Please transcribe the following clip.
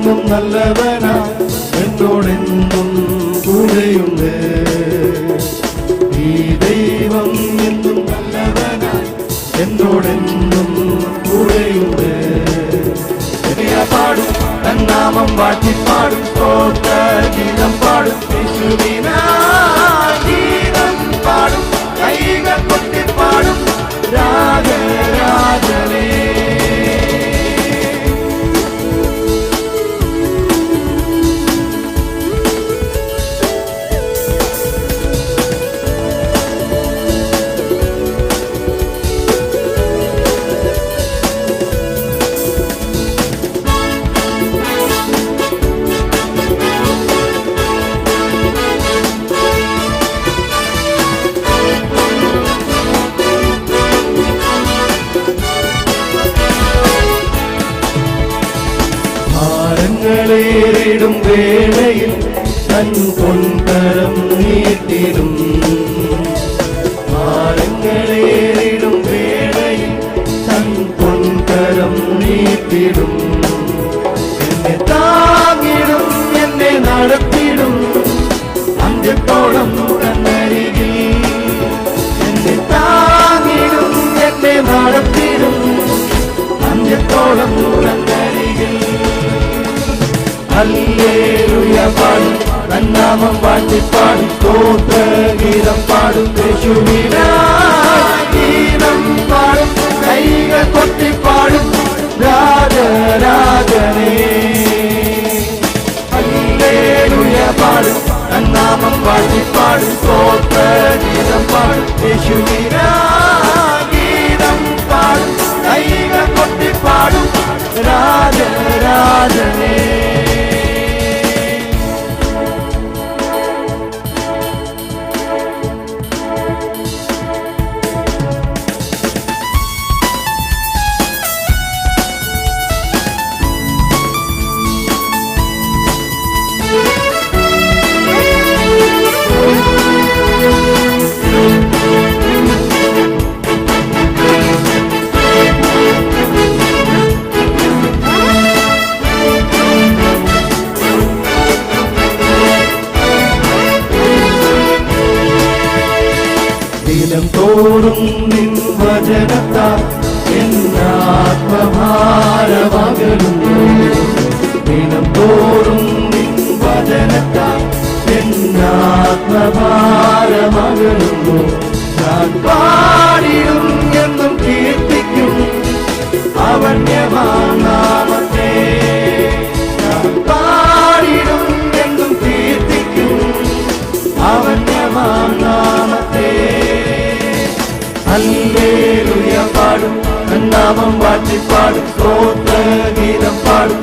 എന്നും നല്ലവനാ എന്നോടെന്നും കൂടെയുണ്ട്. ഈ ദൈവം എന്നും നല്ലവനാ എന്നോടെന്നും കൂടെയുണ്ട്. പാടും തന്നാമം വാഴ്ത്തിപ്പാടും ഗീതം പാടും ഗീതം പാടും കൈകൾ കൊട്ടിപ്പാടും രാജരാജനേ. േറിടും വേളയിൽ തൻ പൊൻകരം നീട്ടിടും. ഭാരങ്ങളേറിടും വേളയിൽ തൻ പൊൻകരം നീട്ടിടും. എന്നെ താങ്ങിടും എന്നെ നടത്തിടും അന്ത്യത്തോളം തന്നരികിൽ. എന്നെ താങ്ങിടും എന്നെ നടത്തിടും അന്ത്യത്തോളം തന്നരികിൽ. ഹല്ലേലൂയ പാടും തന്നാമം വാഴ്ത്തിപ്പാടും ഗീതം പാടും യേശുവിനായി ഗീതം പാടും കൈകൾ കൊട്ടിപ്പാടും രാജരാജനേ. ഹല്ലേലൂയ പാടും തന്നാമം വാഴ്ത്തിപ്പാടും ഗീതം പാടും യേശുവിനായി ഗീതം പാടും കൈകൾ കൊട്ടിപ്പാടും രാജരാജനേ. ദിനം തോറും നിൻ വചനത്താൽ എന്നാത്മഭാരമകലുന്നു. ദിനം തോറും നിൻ വചനത്താൽ എന്നാത്മഭാരമകലുന്നു. ഞാൻ പാടിടും എന്നും കീർത്തിക്കും അവന്യമാം നാമത്തെ. ഞാൻ പാടിടും എന്നും കീർത്തിക്കും അവന്യമാം നാമത്തെ. ഹല്ലേലൂയ പാടും തന്നാമം വാഴ്ത്തിപ്പാടും ഗീതം പാടും